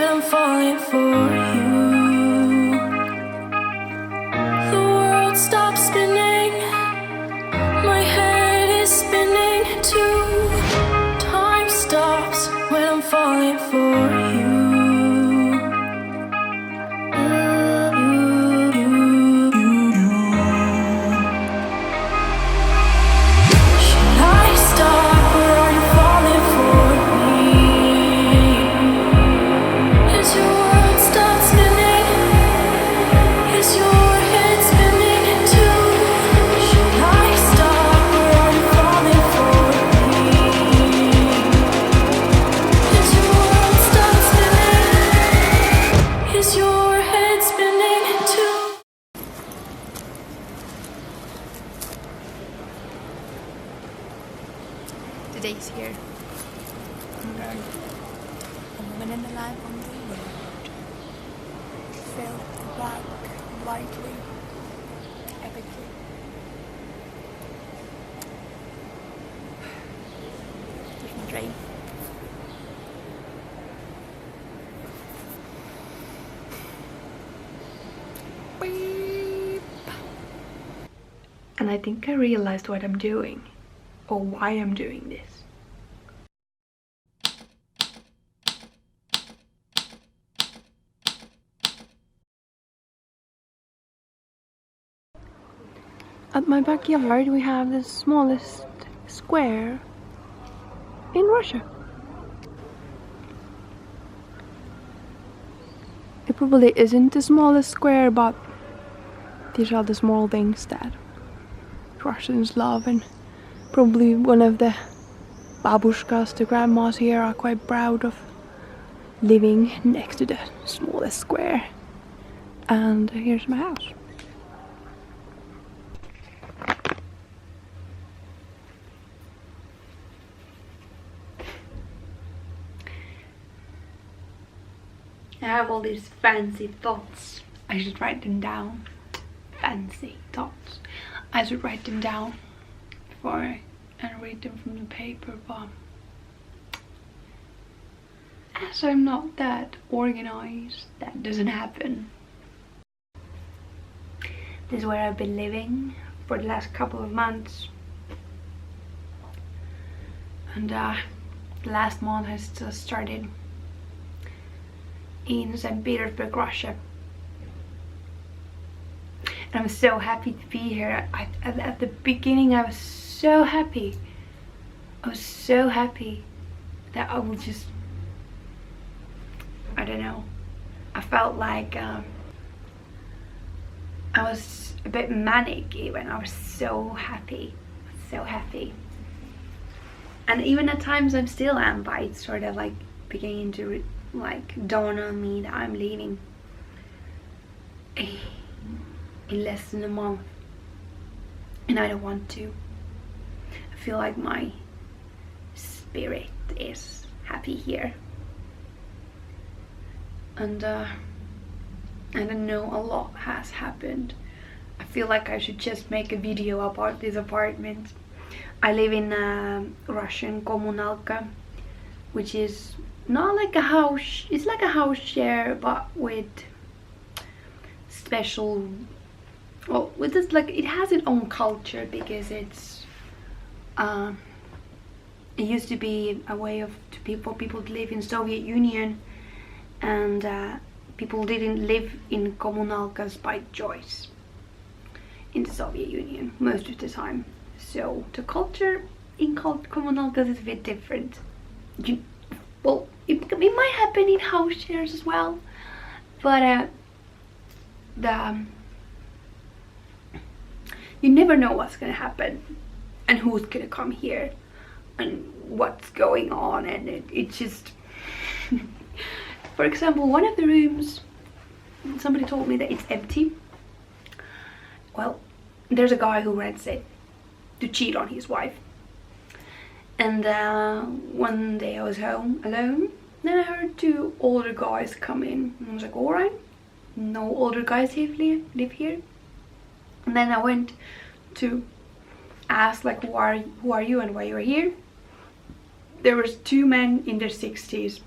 when I'm falling for you. The world stops spinning, my head is spinning too. Time stops when I'm falling for you. Should I stop or are you falling for me? Is your world stop spinning? Is your head spinning too? Should I stop or are you falling for me? Is your world stop spinning? Is your head spinning too? The day is here. A woman in the life on the road. Filled black, lightly, epically. There's my train. Beep. And I think I realized what I'm doing, or why I'm doing this. At my backyard we have the smallest square in Russia. It probably isn't the smallest square, but these are the small things that Russians love, and probably one of the babushkas, the grandmas here, are quite proud of living next to the smallest square. And here's my house. I have all these fancy thoughts. I should write them down. Fancy thoughts. I should write them down before and read them from the paper, but as I'm not that organized, that doesn't happen. This is where I've been living for the last couple of months. And the last month has just started in Saint Petersburg, Russia. And I'm so happy to be here. At the beginning I was so happy. I was so happy that I would just, I don't know, I felt like I was a bit manic even. I was so happy, so happy. And even at times I'm still am, but it's sort of like beginning to like dawn on me that I'm leaving in less than a month, and I don't want to. I feel like my spirit is happy here, and I don't know, a lot has happened. I feel like I should just make a video about this apartment. I live in a Russian kommunalka, which is not like a house, it's like a house share, but with special, well, with this, like, it has its own culture, because it's it used to be a way of for people to live in Soviet Union, and people didn't live in kommunalkas by choice in the Soviet Union most of the time. So the culture in kommunalkas is a bit different. Well, it might happen in house shares as well, but you never know what's gonna happen and who's gonna come here and what's going on, and it just for example, one of the rooms, somebody told me that it's empty. Well, there's a guy who rents it to cheat on his wife. And one day I was home alone, then I heard two older guys come in, and I was like, alright, no older guys live here. And then I went to ask, like, who are you and why you're here. There was two men in their 60s,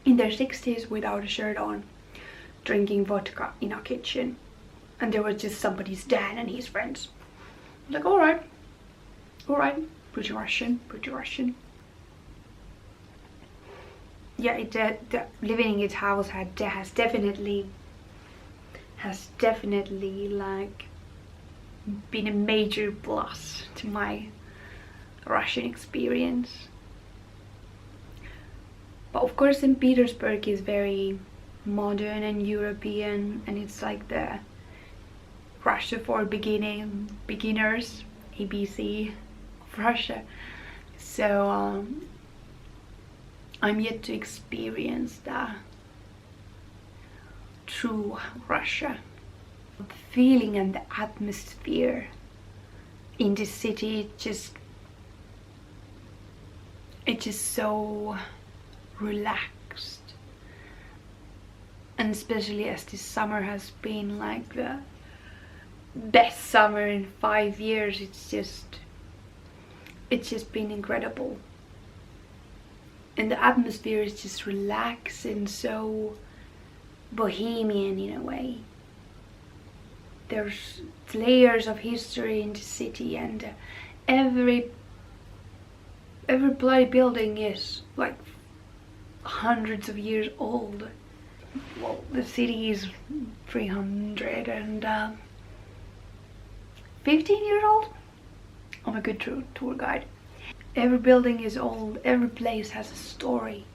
in their 60s without a shirt on, drinking vodka in a kitchen, and there was just somebody's dad and his friends. Like, all right, pretty Russian. Yeah, living in his house has definitely like been a major plus to my Russian experience. But of course, Saint Petersburg is very modern and European, and it's like the Russia for beginners, ABC of Russia. So I'm yet to experience the true Russia. The feeling and the atmosphere in this city, it's just so relaxed. And especially as this summer has been like the best summer in 5 years, it's just been incredible. And the atmosphere is just relaxed and so bohemian in a way. There's layers of history in the city, and every bloody building is like hundreds of years old. Well, the city is 315 years old. I'm a good tour guide. Every building is old, every place has a story.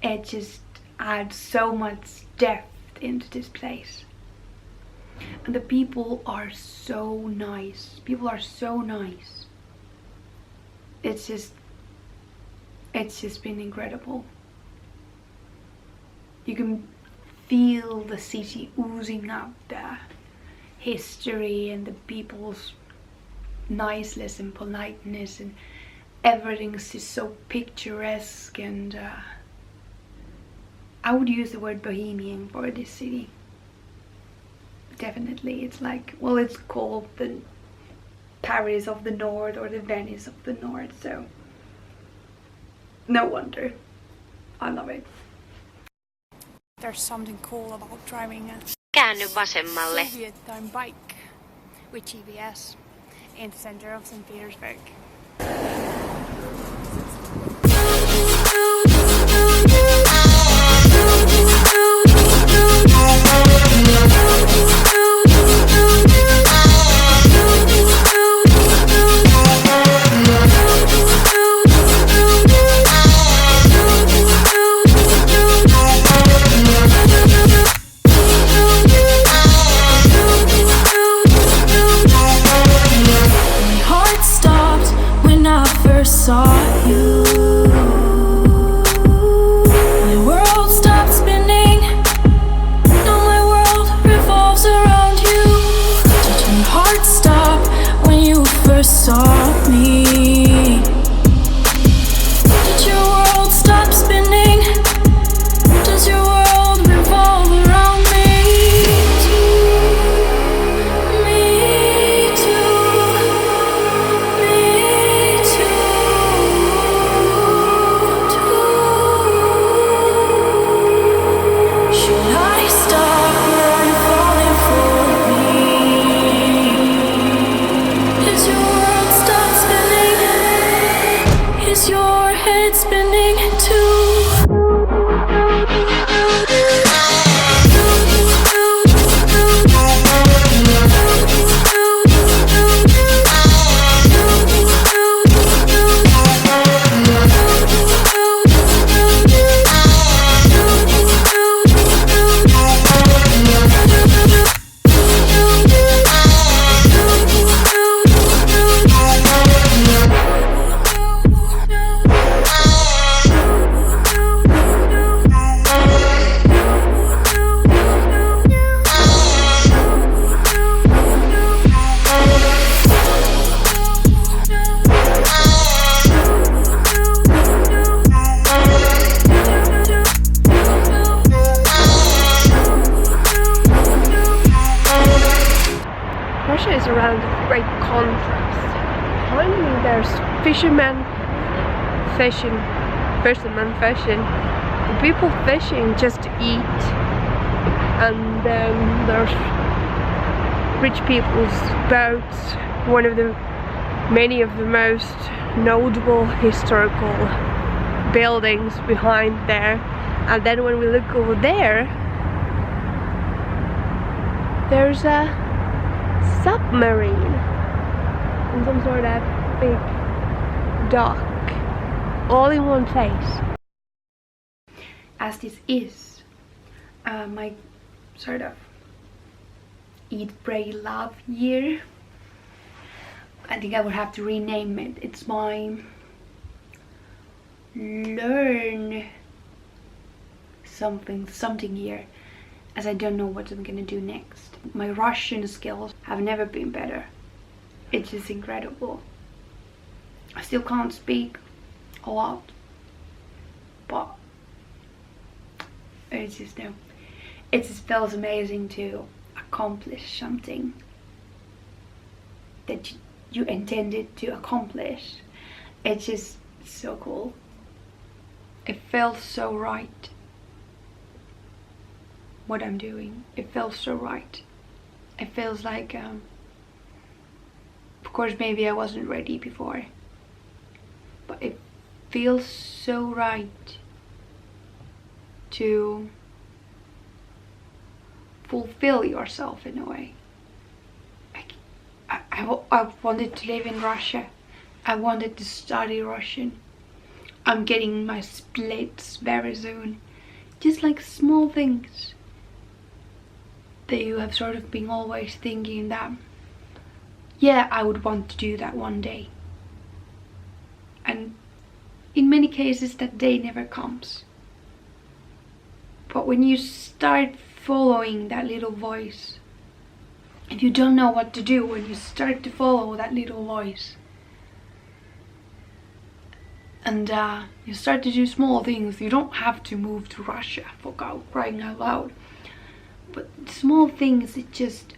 It just adds so much depth into this place. And the people are so nice. It's just been incredible. You can feel the city oozing out the history and the people's niceness and politeness, and everything's just so picturesque, and I would use the word bohemian for this city. Definitely. It's like, well, it's called the Paris of the North or the Venice of the North, so no wonder. I love it. There's something cool about driving a Käänny vasemmalle. Soviet time bike with GPS in the center of Saint Petersburg. Saw you. My world stopped spinning. Now my world revolves around you. Did your heart stop when you first saw me? Did your world stop spinning? Does your world revolve around me? Me too. Me too. Should I stop where I'm falling for me? Is your world stop spinning? Is your head spinning too? Russia is around great contrast. Finally, there's fishermen fishing, the people fishing just to eat, and there's rich people's boats, one of the many of the most notable historical buildings behind there. And then when we look over there, there's a submarine and some sort of big dock, all in one place. As this is my sort of eat, pray, love year, I think I would have to rename it. It's my learn something year, as I don't know what I'm gonna do next. My Russian skills have never been better. It's just incredible. I still can't speak a lot, but it's just no. It just feels amazing to accomplish something that you intended to accomplish. It's just so cool. It feels so right. What I'm doing, it feels so right. It feels like, of course, maybe I wasn't ready before, but it feels so right to fulfill yourself in a way. I wanted to live in Russia. I wanted to study Russian. I'm getting my splits very soon. Just like small things that you have sort of been always thinking that, yeah, I would want to do that one day. And in many cases that day never comes. But when you start following that little voice, if you don't know what to do, when you start to follow that little voice, and you start to do small things, you don't have to move to Russia, for God, crying out loud. But small things, it just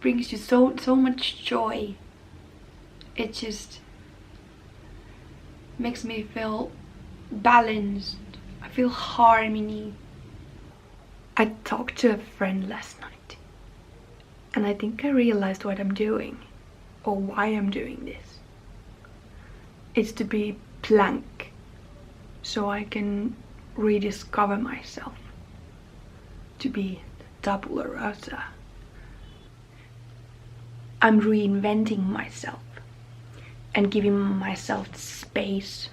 brings you so much joy. It just makes me feel balanced. I feel harmony. I talked to a friend last night, and I think I realized what I'm doing, or why I'm doing this. It's to be blank, so I can rediscover myself, to be tabula rasa. I'm reinventing myself and giving myself the space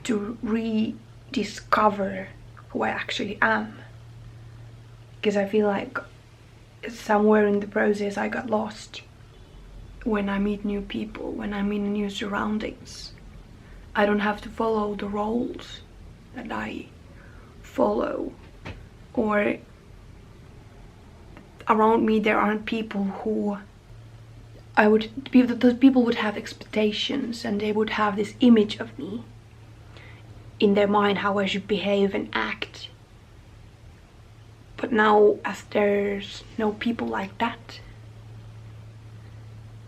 to rediscover who I actually am. Because I feel like somewhere in the process I got lost. When I meet new people, when I'm in new surroundings, I don't have to follow the roles that I follow, or around me there aren't people who those people would have expectations, and they would have this image of me in their mind, how I should behave and act. But now, as there's no people like that,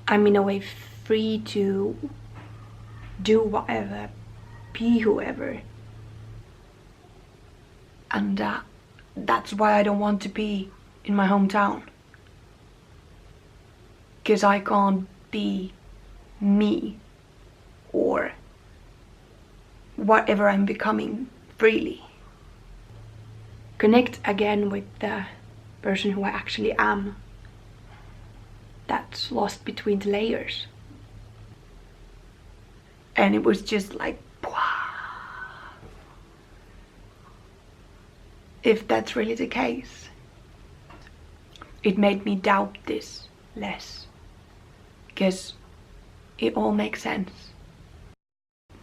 I'm in a way free to do whatever, be whoever. And that's why I don't want to be in my hometown. Because I can't be me or whatever I'm becoming freely. Connect again with the person who I actually am. That's lost between the layers. And it was just like, if that's really the case, it made me doubt this less, because it all makes sense.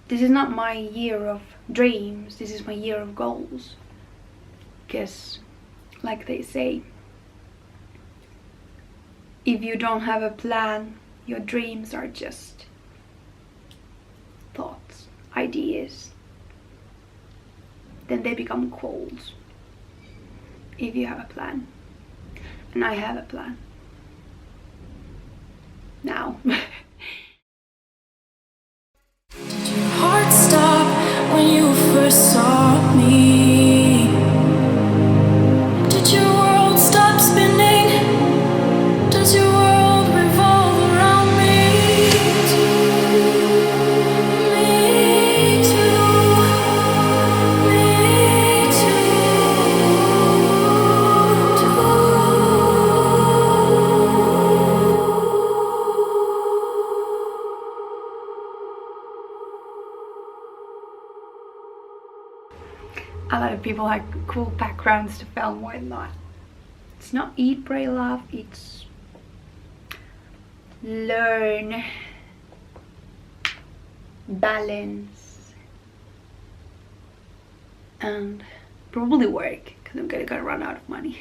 This is not my year of dreams, this is my year of goals. Because, like they say, if you don't have a plan, your dreams are just thoughts, ideas. Then they become goals. If you have a plan. And I have a plan. Now. Did your heart stop? a lot of people have cool backgrounds to film. Why not? It's not eat, pray, love. It's learn, balance, and probably work, because I'm gonna run out of money.